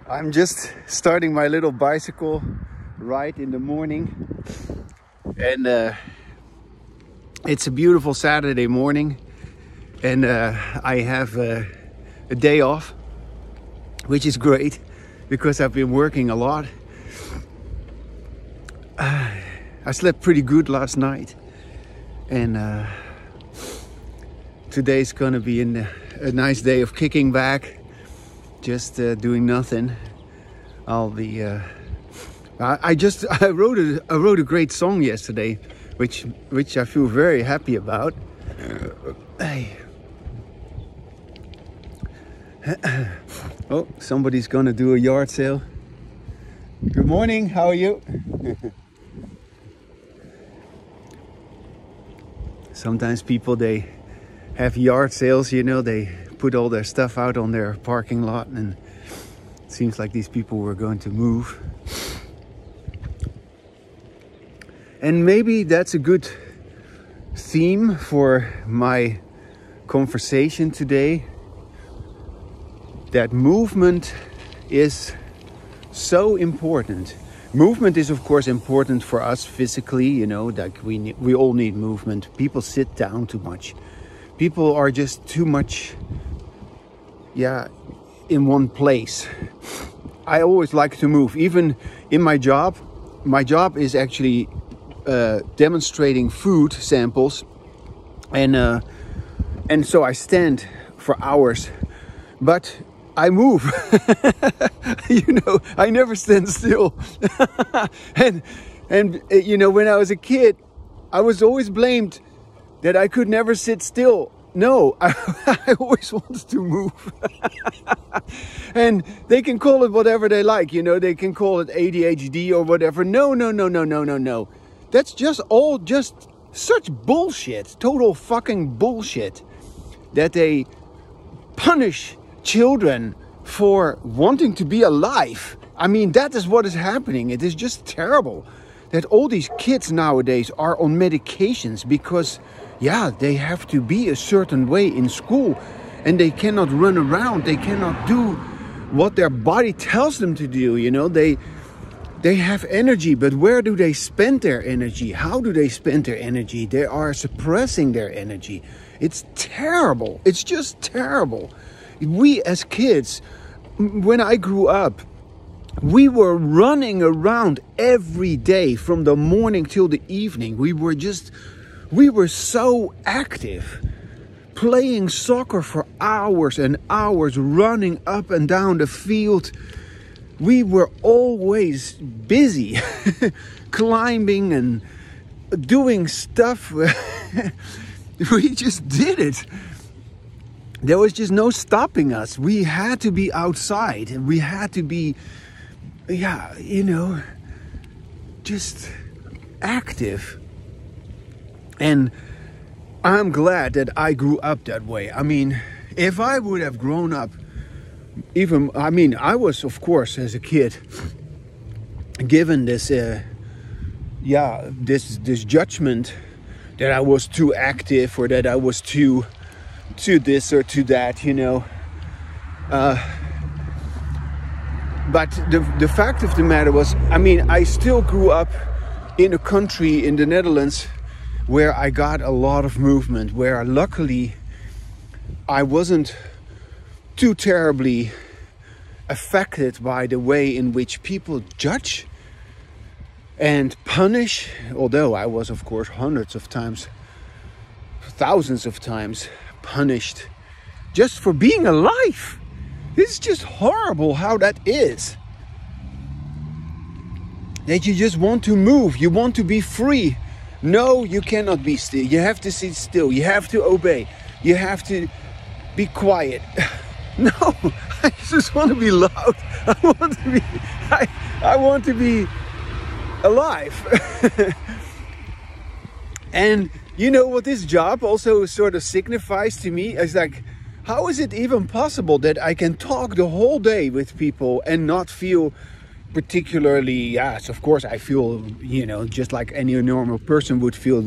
I'm just starting my little bicycle ride in the morning, and it's a beautiful Saturday morning, and I have a day off, which is great because I've been working a lot. I slept pretty good last night, and today's gonna be a nice day of kicking back, just doing nothing. I'll be I wrote a great song yesterday, which I feel very happy about. Oh, somebody's gonna do a yard sale. Good morning, how are you? Sometimes people, they have yard sales, you know, they put all their stuff out on their parking lot, and it seems like these people were going to move. And maybe that's a good theme for my conversation today, that movement is so important. Movement is, of course, important for us physically, you know, like we all need movement. People sit down too much. People are just too much, in one place. I always like to move, even in my job. My job is actually demonstrating food samples, and so I stand for hours, but I move. You know, I never stand still. and you know, when I was a kid, I was always blamed that I could never sit still. No, I always wanted to move. And they can call it whatever they like, you know, they can call it ADHD or whatever. No. That's just such bullshit, total fucking bullshit, that they punish children for wanting to be alive. I mean, that is what is happening. It is just terrible that all these kids nowadays are on medications because, they have to be a certain way in school, and they cannot run around. They cannot do what their body tells them to do. You know, they have energy, but where do they spend their energy? How do they spend their energy? They are suppressing their energy. It's terrible. It's just terrible. We as kids, when I grew up, we were running around every day from the morning till the evening. We were so active, playing soccer for hours and hours, running up and down the field. We were always busy, climbing and doing stuff. We just did it. There was just no stopping us. We had to be outside, and we had to be, just active. And I'm glad that I grew up that way. I mean, if I would have grown up, I was, of course, as a kid, given this, this judgment that I was too active, or that I was too this or to that, you know. But the fact of the matter was, I still grew up in a country in the Netherlands where I got a lot of movement, where luckily I wasn't too terribly affected by the way in which people judge and punish, although I was, of course, hundreds of times, thousands of times punished just for being alive. It's just horrible how that is. That you just want to move, you want to be free. No, you cannot be still. You have to sit still. You have to obey. You have to be quiet. No, I just want to be loud. I want to be alive. And you know what this job also sort of signifies to me is, like, how is it even possible that I can talk the whole day with people and not feel particularly, yes, of course I feel, just like any normal person would feel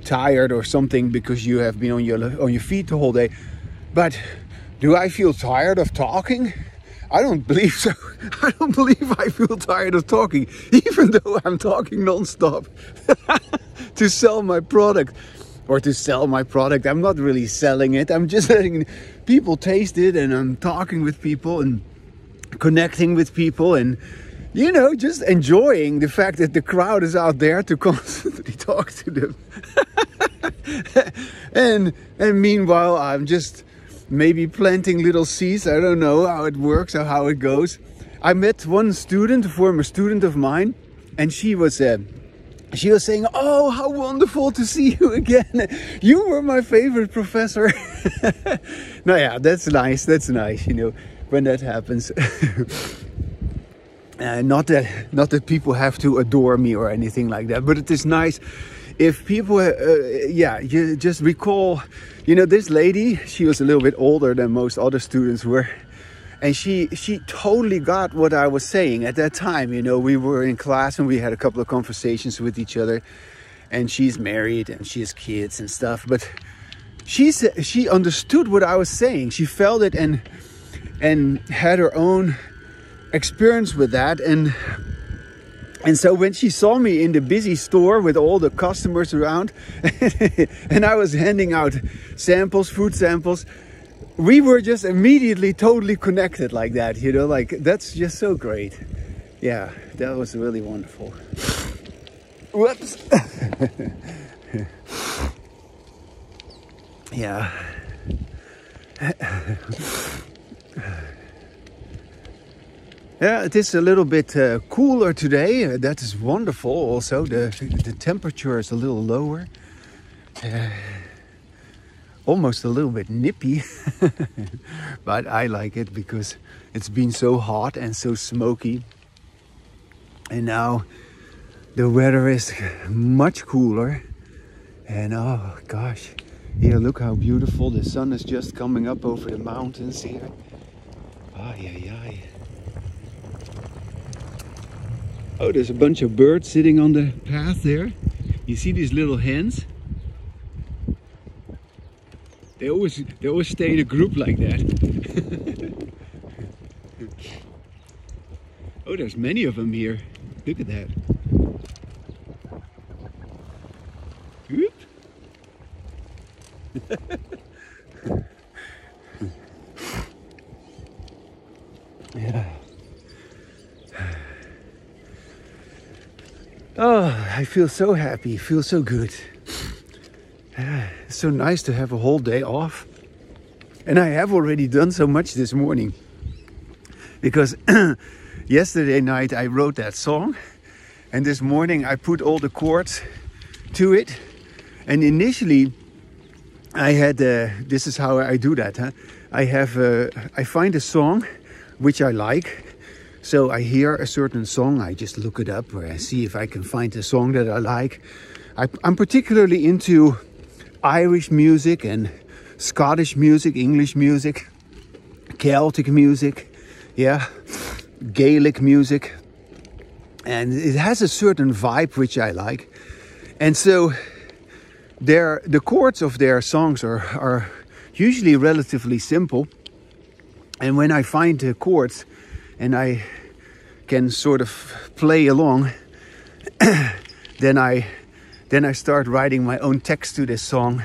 tired or something because you have been on your feet the whole day. But do I feel tired of talking? I don't believe so. I don't believe I feel tired of talking, even though I'm talking non-stop to sell my product. Or to sell my product. I'm not really selling it. I'm just letting people taste it, and I'm talking with people and connecting with people, and you know, just enjoying the fact that the crowd is out there to constantly talk to them. and meanwhile, I'm just maybe planting little seeds. I don't know how it works or how it goes. I met one student, a former student of mine, and she was saying, "Oh, how wonderful to see you again. You were my favorite professor." No, yeah, that's nice. That's nice, you know, when that happens. Not that people have to adore me or anything like that, but it is nice if people, yeah, you just recall, you know, this lady, she was a little bit older than most other students were. And she totally got what I was saying at that time. You know, we were in class and we had a couple of conversations with each other. And she's married and she has kids and stuff. But she understood what I was saying. She felt it and had her own experience with that. And so when she saw me in the busy store with all the customers around, and I was handing out samples, food samples, we were just immediately totally connected like that, you know, like that's just so great. Yeah, that was really wonderful. Whoops. Yeah. Yeah, it is a little bit cooler today. That is wonderful. Also, the temperature is a little lower. Almost a little bit nippy, but I like it because it's been so hot and so smoky. And now the weather is much cooler. And oh gosh, here, look how beautiful. The sun is just coming up over the mountains here. Ay, ay, ay. Oh, there's a bunch of birds sitting on the path there. You see these little hens? They always stay in a group like that. Oh, there's many of them here. Look at that. Whoop. Yeah. Oh, I feel so happy. Feel so good. It's so nice to have a whole day off. And I have already done so much this morning. Because yesterday night I wrote that song. And this morning I put all the chords to it. And initially I had, this is how I do that. I find a song which I like. So I hear a certain song, I just look it up or I see if I can find a song that I like. I'm particularly into Irish music and Scottish music, English music, Celtic music, yeah, Gaelic music. And it has a certain vibe which I like. And so the chords of their songs are usually relatively simple. And when I find the chords and I can sort of play along, then I start writing my own text to this song,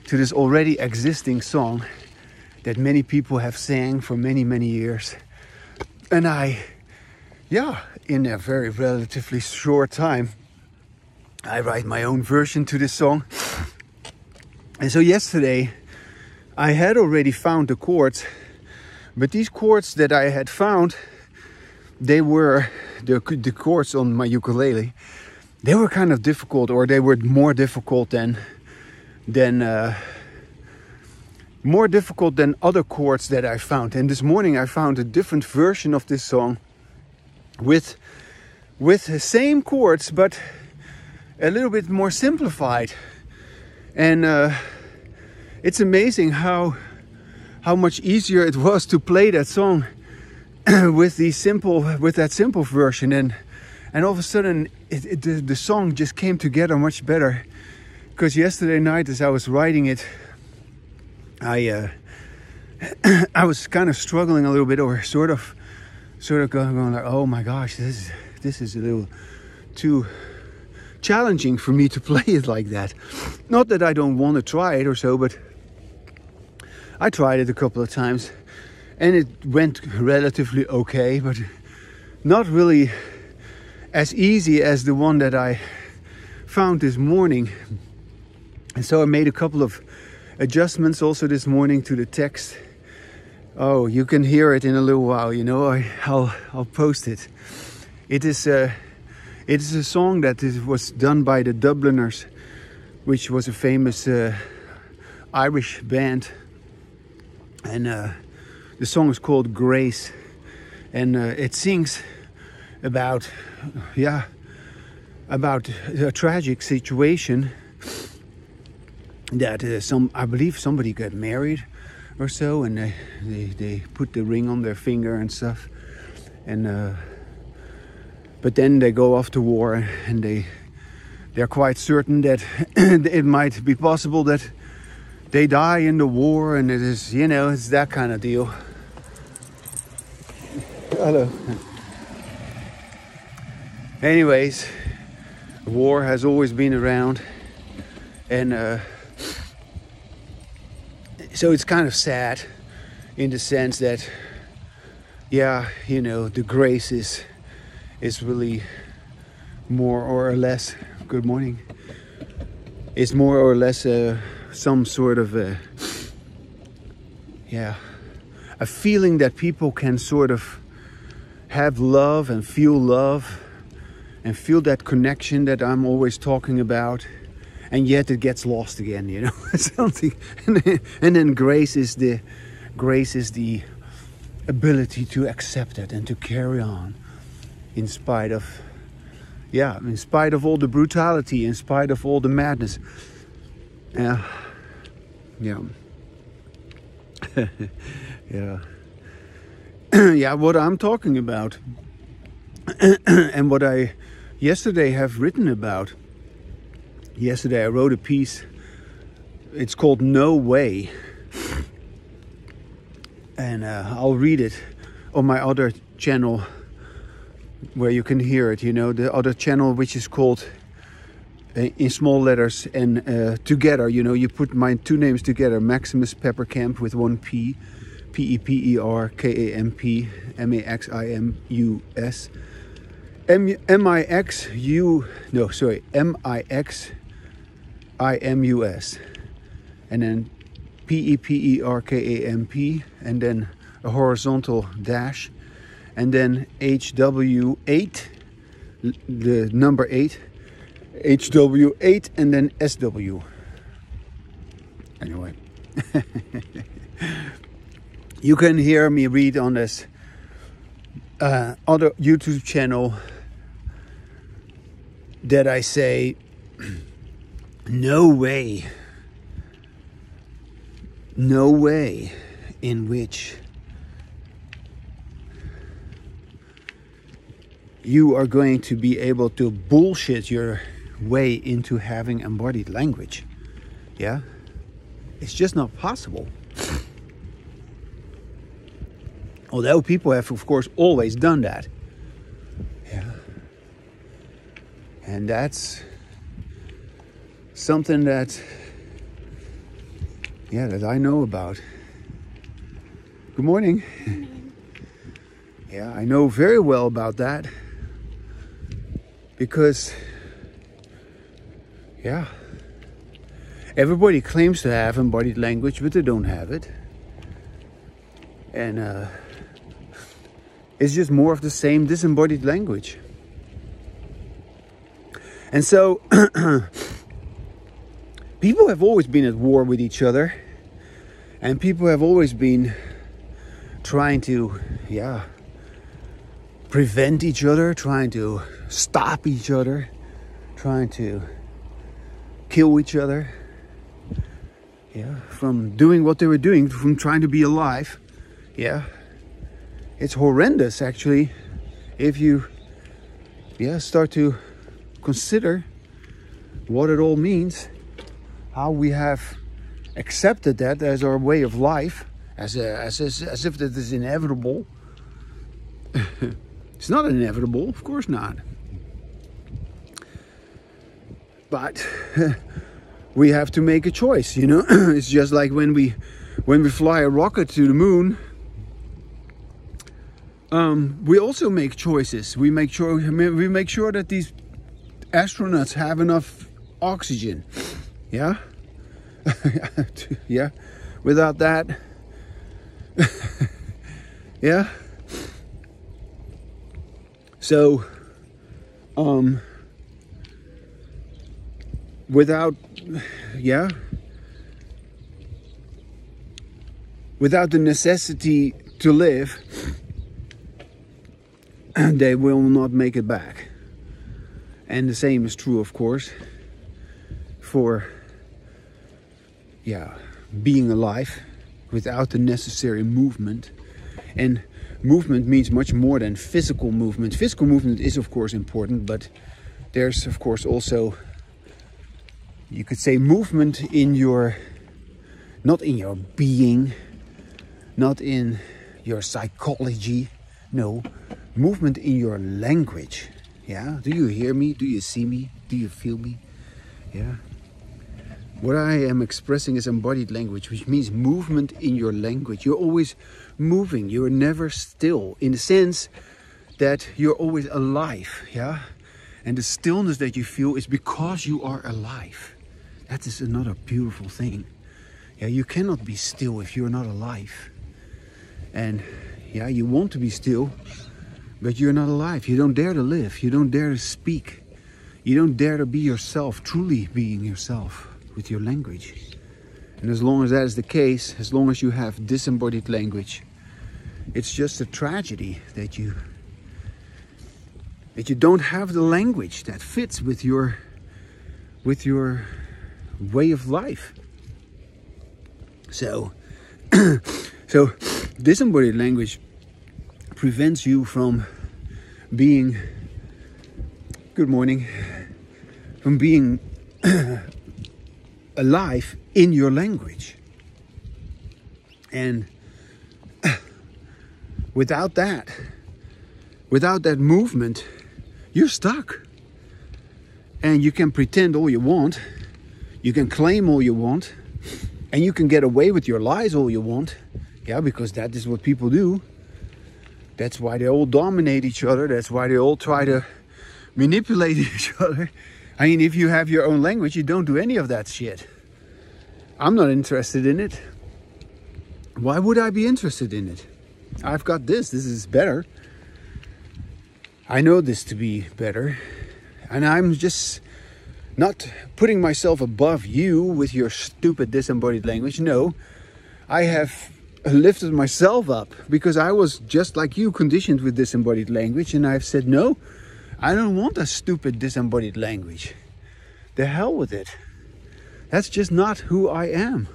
to this already existing song that many people have sang for many, many years. And in a very relatively short time, I write my own version to this song. And so yesterday, I had already found the chords, but these chords that I had found, they were the chords on my ukulele. They were kind of difficult, or they were more difficult than other chords that I found. And this morning I found a different version of this song with the same chords, but a little bit more simplified. And it's amazing how much easier it was to play that song with that simple version. And all of a sudden the song just came together much better. Because yesterday night as I was writing it, I was kind of struggling a little bit, or sort of sort of going like, oh my gosh, this is a little too challenging for me to play it like that. Not that I don't want to try it or so, but I tried it a couple of times and it went relatively okay, but not really as easy as the one that I found this morning. And so I made a couple of adjustments also this morning to the text. Oh, you can hear it in a little while, you know. I'll post it. It is a song that was done by the Dubliners, which was a famous Irish band, and the song is called Grace, and it sings about a tragic situation that I believe somebody got married or so, and they put the ring on their finger and stuff, and but then they go off to war, and they're quite certain that it might be possible that they die in the war, and it is, you know, it's that kind of deal. Hello. Anyways, war has always been around, and so it's kind of sad in the sense that, yeah, you know, the grace is really more or less, good morning, is more or less some sort of a feeling that people can sort of have love and feel that connection that I'm always talking about, and yet it gets lost again, you know. Something, and then grace is the ability to accept it and to carry on in spite of all the brutality, in spite of all the madness. Yeah. Yeah, what I'm talking about and what I yesterday have written about. Yesterday I wrote a piece, it's called No Way, and I'll read it on my other channel where you can hear it, you know, the other channel, which is called in small letters and together, you know, you put my two names together, Maximus Pepperkamp with one P, P-E-P-E-R-K-A-M-P, M-A-X-I-M-U-S, M-I-X-I-M-U-S, and then P-E-P-E-R-K-A-M-P, and then a horizontal dash, and then HW8, the number 8, HW8, and then SW. Anyway, you can hear me read on this other YouTube channel that I say, no way in which you are going to be able to bullshit your way into having embodied language. Yeah, it's just not possible. Although people have, of course, always done that. Yeah, and that's something that I know about. Good morning. Yeah, I know very well about that. Because, yeah, everybody claims to have embodied language, but they don't have it. And it's just more of the same disembodied language. And so, people have always been at war with each other. And people have always been trying to, prevent each other, trying to stop each other, trying to kill each other, from doing what they were doing, from trying to be alive. It's horrendous, actually, if you start to consider what it all means, how we have accepted that as our way of life, as if that is inevitable. It's not inevitable, of course not. But we have to make a choice, you know. It's just like when we fly a rocket to the moon. We also make choices. We make sure that these astronauts have enough oxygen. Yeah. Yeah. Without that, yeah. So, without the necessity to live, they will not make it back. And the same is true, of course, for being alive without the necessary movement. And movement means much more than physical movement. Physical movement is of course important, but there's of course also, you could say, movement in your, not in your being, not in your psychology, no, movement in your language. Yeah, do you hear me? Do you see me? Do you feel me? Yeah. What I am expressing is embodied language, which means movement in your language. You're always moving. You're never still, in the sense that you're always alive. Yeah. And the stillness that you feel is because you are alive. That is another beautiful thing. Yeah, you cannot be still if you're not alive. And yeah, you want to be still, but you're not alive. You don't dare to live. You don't dare to speak. You don't dare to be yourself, truly being yourself with your language. And as long as that is the case, as long as you have disembodied language, it's just a tragedy that you don't have the language that fits with your way of life. So so disembodied language prevents you from being, good morning, from being alive in your language. And without that movement, you're stuck. And you can pretend all you want, you can claim all you want, and you can get away with your lies all you want. Yeah, because that is what people do. That's why they all dominate each other. That's why they all try to manipulate each other. I mean, if you have your own language, you don't do any of that shit. I'm not interested in it. Why would I be interested in it? I've got this. This is better. I know this to be better. And I'm just not putting myself above you with your stupid disembodied language. No, I have lifted myself up because I was just like you, conditioned with disembodied language, and I've said, no, I don't want a stupid disembodied language. The hell with it. That's just not who I am.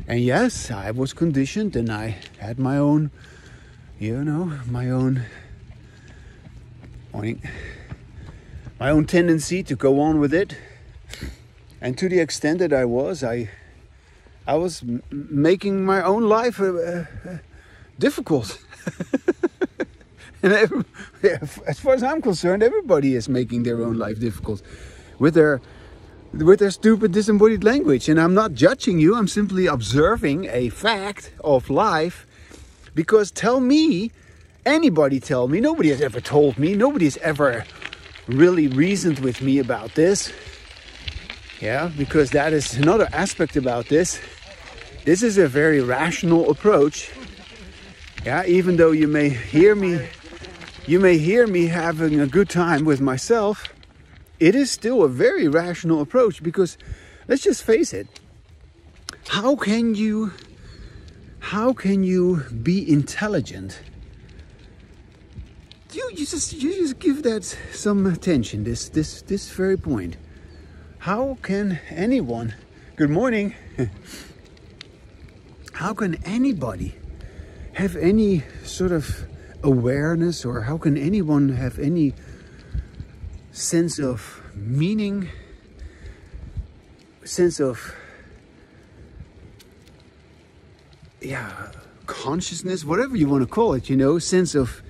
And yes, I was conditioned, and I had my own, my own tendency to go on with it. And to the extent that I was making my own life difficult. And as far as I'm concerned, everybody is making their own life difficult with their stupid disembodied language. And I'm not judging you, I'm simply observing a fact of life. Because anybody tell me, nobody has ever told me, nobody has ever really reasoned with me about this. Yeah, because that is another aspect about this. This is a very rational approach. Yeah, even though you may hear me having a good time with myself, it is still a very rational approach, because let's just face it. How can you be intelligent? You just give that some attention, this very point. How can anyone, good morning, how can anybody have any sort of awareness, or how can anyone have any sense of meaning, sense of, consciousness, whatever you want to call it, sense of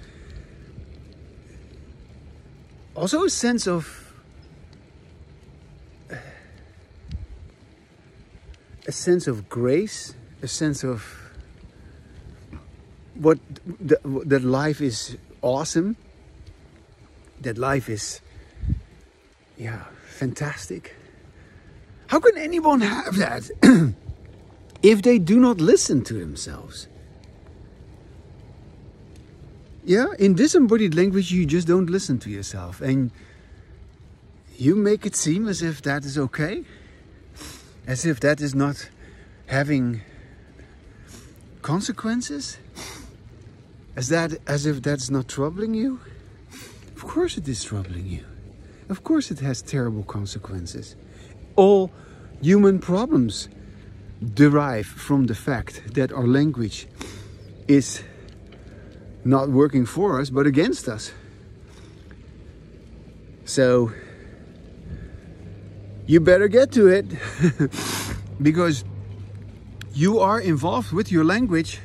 also a sense of grace, a sense of that life is awesome, that life is, yeah, fantastic. How can anyone have that if they do not listen to themselves? Yeah, in disembodied language, you just don't listen to yourself, and you make it seem as if that is okay, as if that is not having consequences, as if that's not troubling you. Of course it is troubling you. Of course it has terrible consequences. All human problems derive from the fact that our language is not working for us, but against us. So you better get to it because you are involved with your language,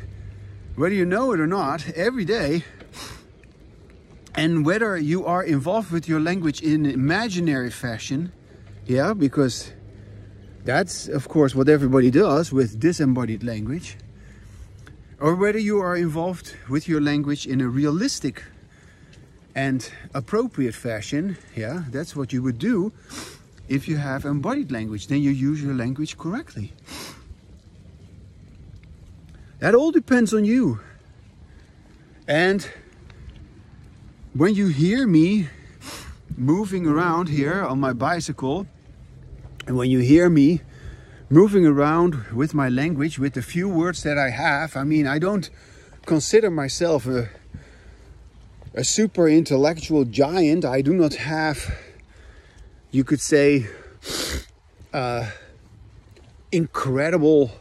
whether you know it or not, every day. And whether you are involved with your language in imaginary fashion, yeah, because that's, of course, what everybody does with disembodied language, or whether you are involved with your language in a realistic and appropriate fashion, yeah, that's what you would do if you have embodied language. Then you use your language correctly. That all depends on you. And when you hear me moving around here on my bicycle, and when you hear me moving around with my language, with the few words that I have, I mean, I don't consider myself a super intellectual giant. I do not have, you could say, incredible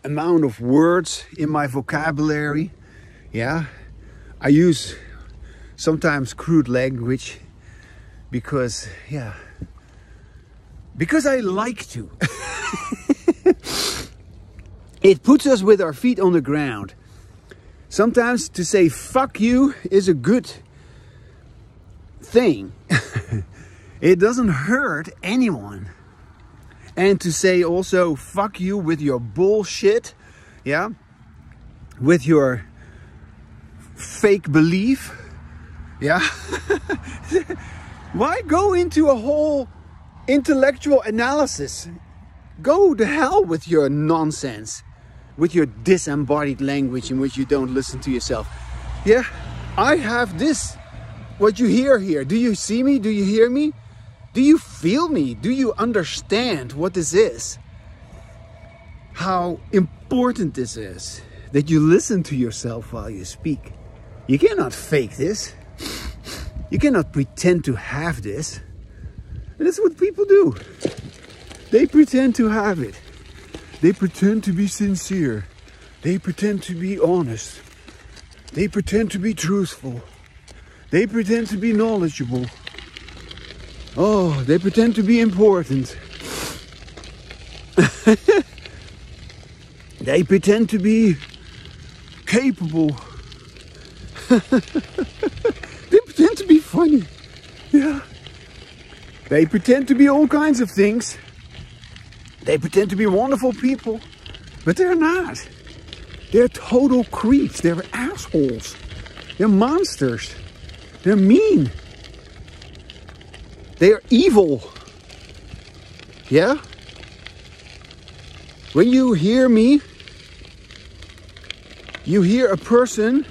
amount of words in my vocabulary. Yeah, I use sometimes crude language because, yeah, because I like to. It puts us with our feet on the ground. Sometimes to say fuck you is a good thing. It doesn't hurt anyone. And to say also fuck you with your bullshit, yeah, with your fake belief, yeah. Why go into a whole intellectual analysis? Go to hell with your nonsense, with your disembodied language in which you don't listen to yourself. Yeah, I have this, what you hear here. Do you see me? Do you hear me? Do you feel me? Do you understand what this is? How important this is, that you listen to yourself while you speak. You cannot fake this. You cannot pretend to have this. And that's what people do. They pretend to have it. They pretend to be sincere. They pretend to be honest. They pretend to be truthful. They pretend to be knowledgeable. Oh, they pretend to be important. They pretend to be capable. They pretend to be funny. Yeah. They pretend to be all kinds of things. They pretend to be wonderful people, but they're not. They're total creeps. They're assholes. They're monsters. They're mean. They are evil. Yeah? When you hear me, you hear a person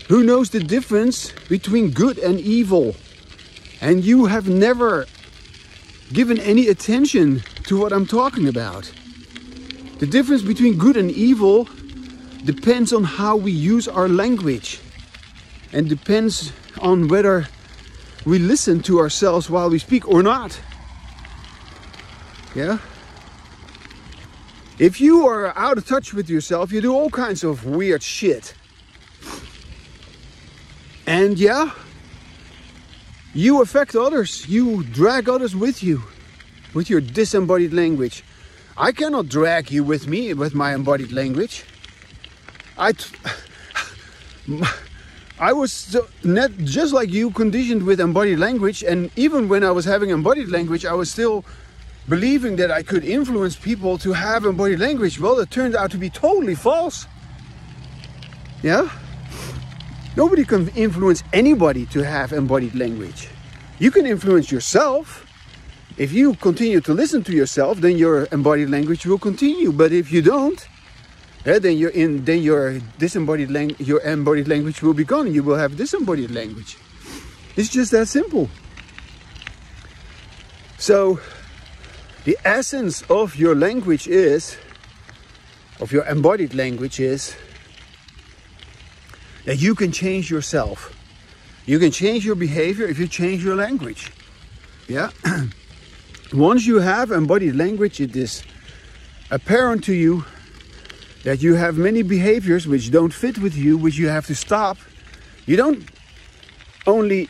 who knows the difference between good and evil. And you have never given any attention to what I'm talking about. The difference between good and evil depends on how we use our language, and depends on whether we listen to ourselves while we speak or not. Yeah? If you are out of touch with yourself, you do all kinds of weird shit. And yeah, you affect others. You drag others with you, with your disembodied language. I cannot drag you with me with my embodied language. I was just like you, conditioned with embodied language, and even when I was having embodied language, I was still believing that I could influence people to have embodied language. Well, it turned out to be totally false. Yeah? Nobody can influence anybody to have embodied language. You can influence yourself. If you continue to listen to yourself, then your embodied language will continue. But if you don't, then your embodied language will be gone. You will have disembodied language. It's just that simple. So the essence of your language is, of your embodied language is, that you can change yourself. You can change your behavior if you change your language. Yeah. Once you have embodied language, it is apparent to you that you have many behaviors which don't fit with you, which you have to stop. You don't only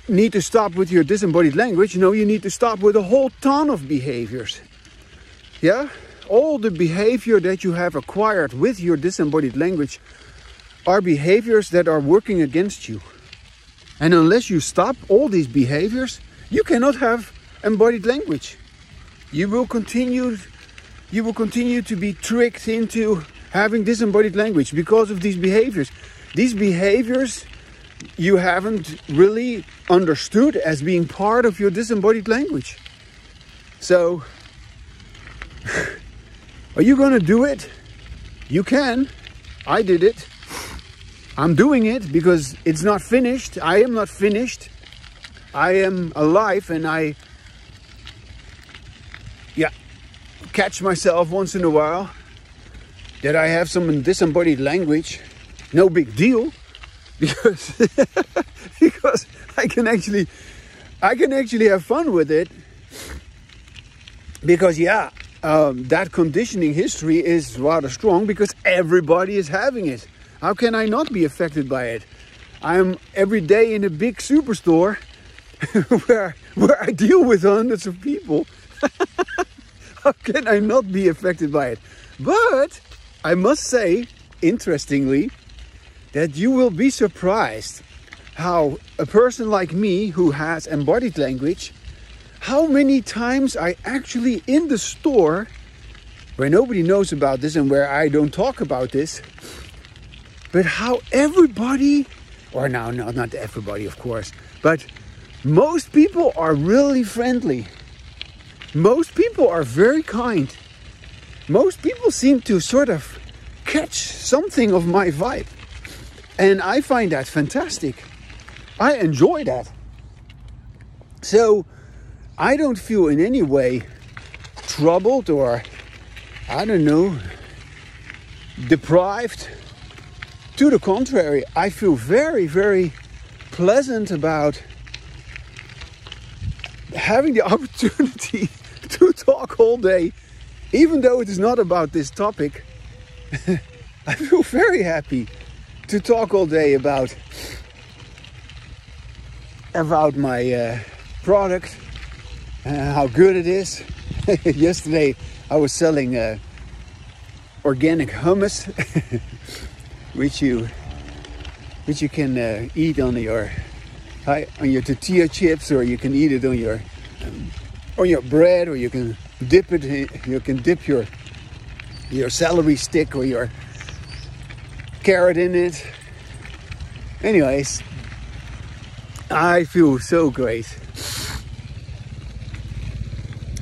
need to stop with your disembodied language. No, you need to stop with a whole ton of behaviors. Yeah? All the behavior that you have acquired with your disembodied language are behaviors that are working against you. And unless you stop all these behaviors, you cannot have embodied language. You will continue to be tricked into having disembodied language because of these behaviors. These behaviors you haven't really understood as being part of your disembodied language. So, are you going to do it? You can. I did it. I'm doing it because it's not finished. I am not finished. I am alive, and I catch myself once in a while that I have some disembodied language. No big deal, because because I can actually have fun with it. Because that conditioning history is rather strong, because everybody is having it. How can I not be affected by it? I'm every day in a big superstore where I deal with hundreds of people. How can I not be affected by it? But I must say, interestingly, that you will be surprised how a person like me who has embodied language, how many times I actually in the store, where nobody knows about this and where I don't talk about this, but how everybody, or no, not everybody of course, but most people are really friendly. Most people are very kind. Most people seem to sort of catch something of my vibe. And I find that fantastic. I enjoy that. So I don't feel in any way troubled or, I don't know, deprived. To the contrary, I feel very, very pleasant about having the opportunity to talk all day, even though it is not about this topic. I feel very happy to talk all day about my product, how good it is. Yesterday I was selling organic hummus, which you can eat on your tortilla chips, or you can eat it on your bread, or you can dip it. You can dip your celery stick or your carrot in it. Anyways, I feel so great,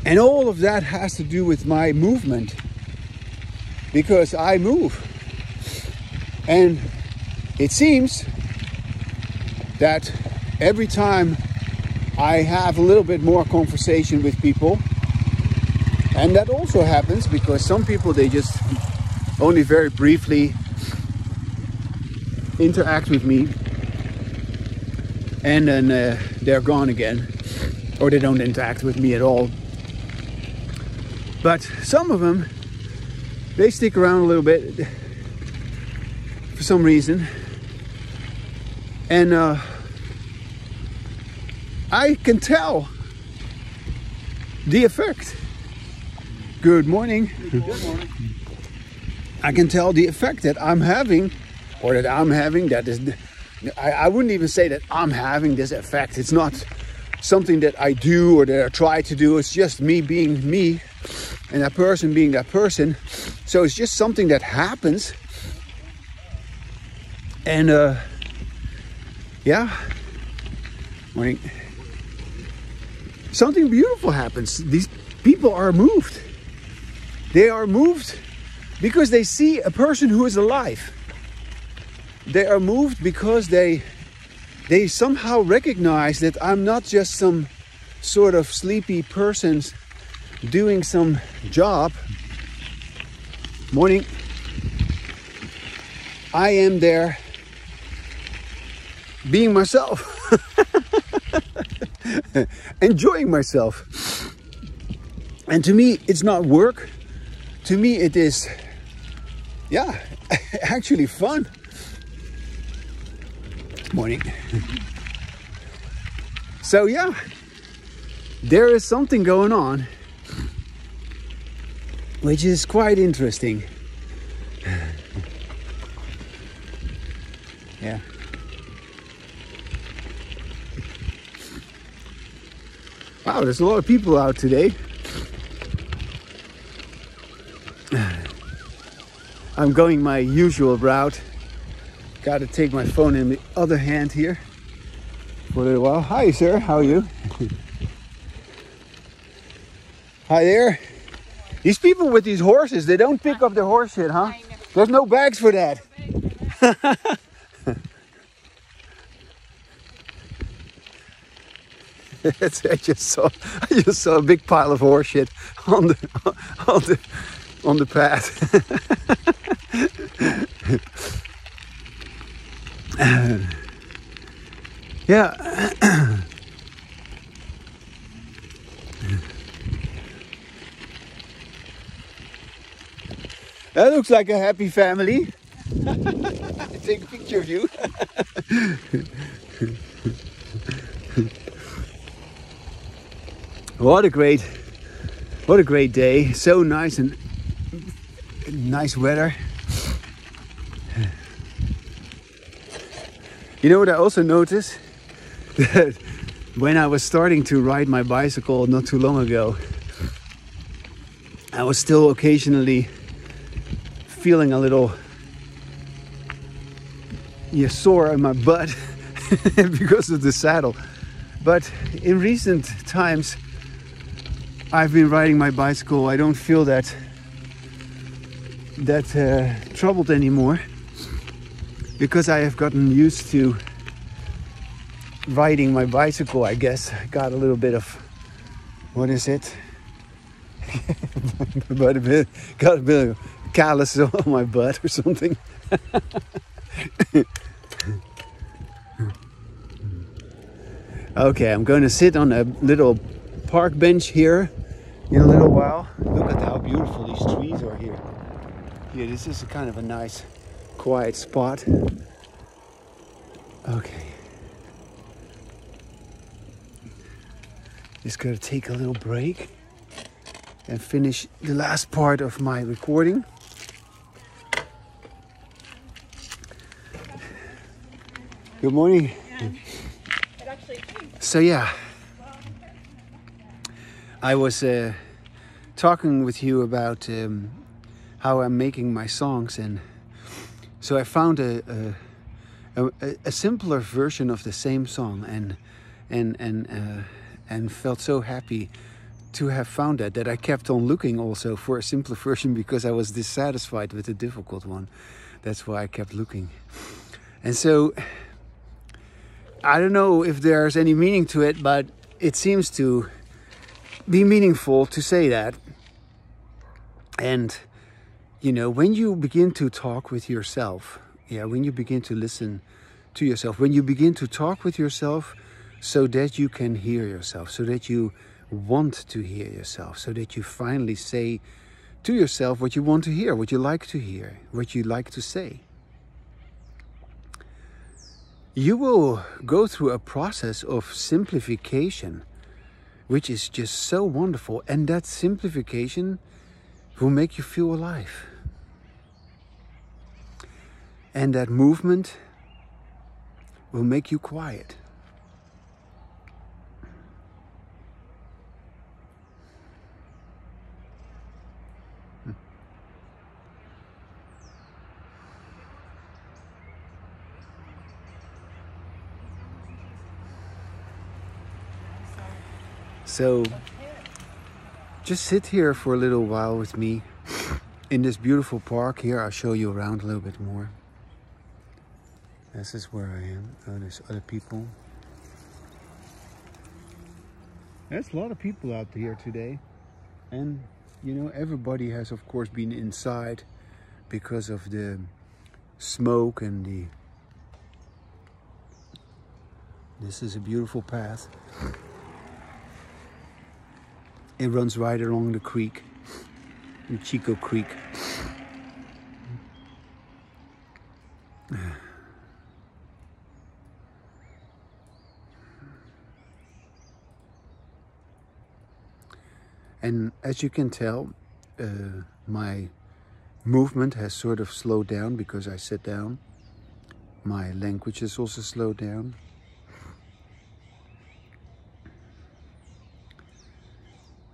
and all of that has to do with my movement, because I move, and it seems that every time I have a little bit more conversation with people, and that also happens because some people, they just only very briefly interact with me and then they're gone again, or they don't interact with me at all. But some of them, they stick around a little bit for some reason, and I can tell the effect. Good morning. Good morning. I can tell the effect that I'm having, or that I'm having, that is I wouldn't even say that I'm having this effect. It's not something that I do or that I try to do. It's just me being me and that person being that person. So it's just something that happens. And yeah, morning. Something beautiful happens. These people are moved. They are moved because they see a person who is alive. They are moved because they somehow recognize that I'm not just some sort of sleepy person doing some job. Morning. I am there being myself. Enjoying myself. And to me, it's not work. To me, it is, yeah, actually fun. Morning. So yeah, there is something going on which is quite interesting. Yeah. Wow, there's a lot of people out today. I'm going my usual route. Got to take my phone in the other hand here for a little while. Hi, sir. How are you? Hi there. These people with these horses, they don't pick up their horse shit, huh? There's no bags for that. I just saw a big pile of horse shit on the path. Yeah. That looks like a happy family. Take a picture of you. What a great day. So nice and nice weather. You know what I also noticed? That when I was starting to ride my bicycle not too long ago, I was still occasionally feeling a little sore in my butt because of the saddle. But in recent times, I've been riding my bicycle. I don't feel that troubled anymore because I have gotten used to riding my bicycle. I guess I got a little bit of, what is it? Got a bit of callus on my butt or something. Okay, I'm going to sit on a little park bench here in a little while. Look at how beautiful these trees are here. Yeah, this is a kind of a nice quiet spot. Okay. Just gotta take a little break and finish the last part of my recording. Good morning. So yeah, I was talking with you about how I'm making my songs, and so I found a simpler version of the same song, and felt so happy to have found that I kept on looking also for a simpler version because I was dissatisfied with the difficult one. That's why I kept looking. And so I don't know if there's any meaning to it, but it seems to be meaningful to say that. And you know, when you begin to talk with yourself, when you begin to listen to yourself, when you begin to talk with yourself so that you can hear yourself, so that you want to hear yourself, so that you finally say to yourself what you want to hear, what you like to hear, what you like to say, you will go through a process of simplification, which is just so wonderful. And that simplification will make you feel alive. And that movement will make you quiet. So just sit here for a little while with me in this beautiful park here. I'll show you around a little bit more. This is where I am. Oh, there's other people. There's a lot of people out here today. And, you know, everybody has, of course, been inside because of the smoke and the... This is a beautiful path. It runs right along the creek, the Chico Creek. And as you can tell, my movement has sort of slowed down because I sat down. My language has also slowed down.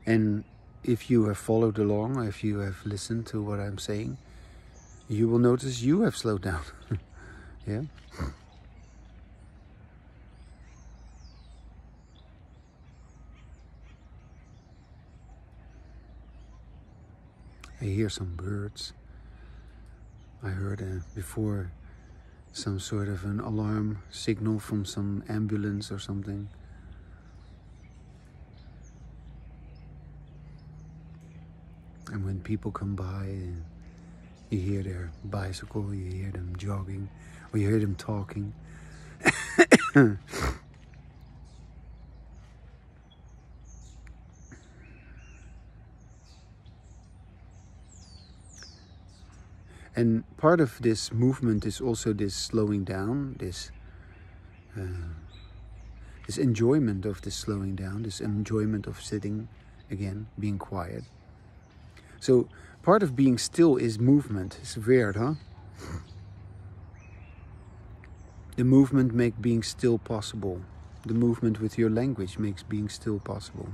And if you have followed along, if you have listened to what I'm saying, you will notice you have slowed down. Yeah. I hear some birds. I heard before some sort of an alarm signal from some ambulance or something. And when people come by, you hear their bicycle, you hear them jogging, or you hear them talking. And part of this movement is also this slowing down, this enjoyment of this slowing down, this enjoyment of sitting again, being quiet. So part of being still is movement. It's weird, huh? The movement makes being still possible. The movement with your language makes being still possible.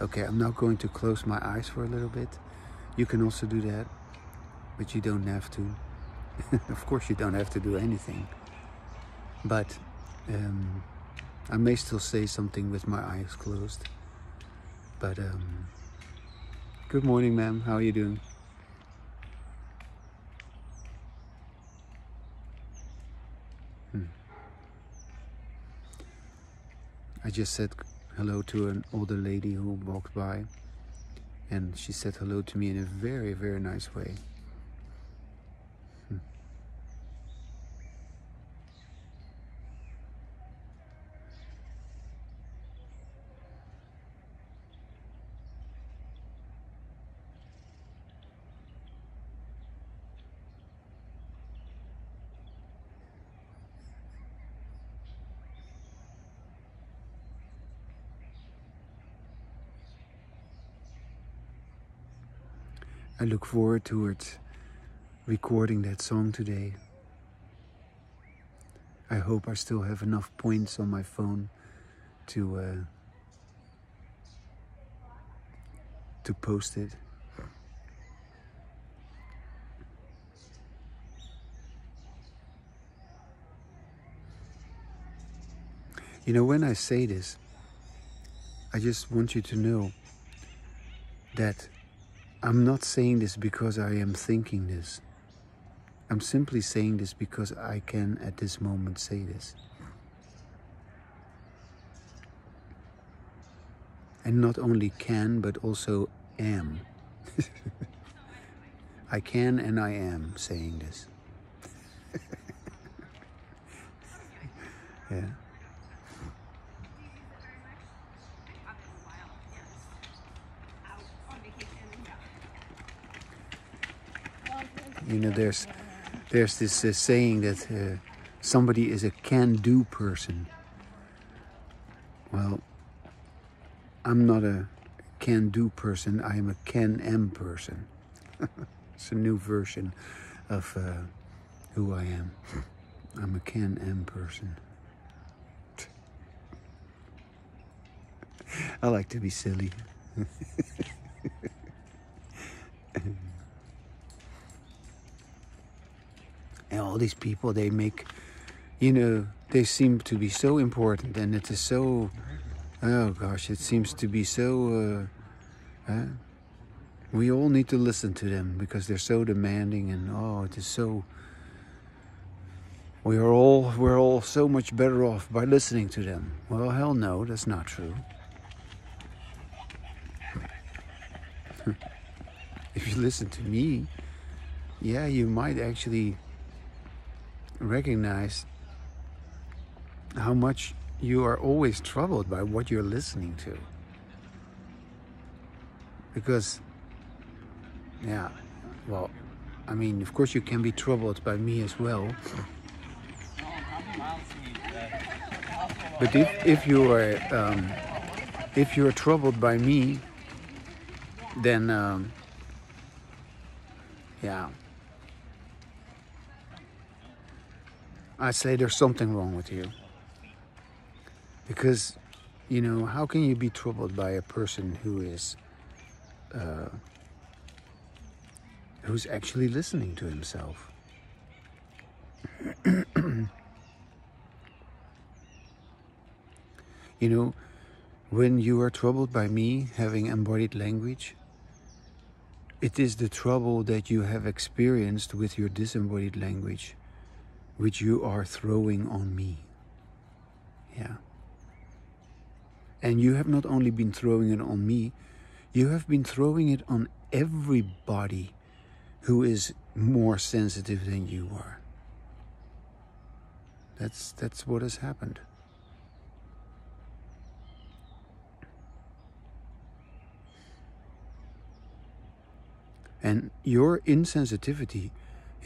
Okay, I'm now going to close my eyes for a little bit. You can also do that, but you don't have to. Of course you don't have to do anything. But I may still say something with my eyes closed. But good morning, ma'am. How are you doing? I just said hello to an older lady who walked by, and she said hello to me in a very, very nice way. I look forward towards recording that song today. I hope I still have enough points on my phone to post it. You know, when I say this, I just want you to know that I'm not saying this because I am thinking this. I'm simply saying this because I can at this moment say this. And not only can, but also am. I can and I am saying this. Yeah. You know, there's this saying that somebody is a can-do person. Well, I'm not a can-do person, I am a can-am person. It's a new version of who I am. I'm a Can-Am person. I like to be silly. And all these people, they make, you know, they seem to be so important, and it is so, oh gosh, it seems to be so, we all need to listen to them because they're so demanding, and oh, it is so, we're all so much better off by listening to them. Well, hell no, that's not true. If you listen to me, yeah, you might actually recognize how much you are always troubled by what you're listening to. Because, yeah, well, I mean, of course you can be troubled by me as well. But if you are troubled by me, then yeah, I say there's something wrong with you. Because, you know, how can you be troubled by a person who is who's actually listening to himself? You know, when you are troubled by me having embodied language, it is the trouble that you have experienced with your disembodied language, which you are throwing on me. Yeah. And you have not only been throwing it on me, you have been throwing it on everybody who is more sensitive than you are. That's what has happened. And your insensitivity,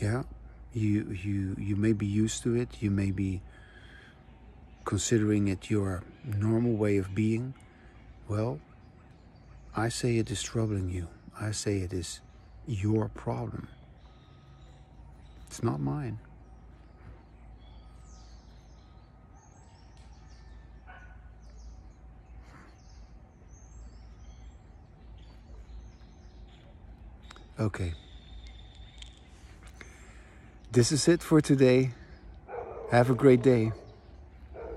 yeah, you may be used to it, you may be considering it your normal way of being. Well, I say it is troubling you. I say it is your problem. It's not mine. Okay. This is it for today. Have a great day.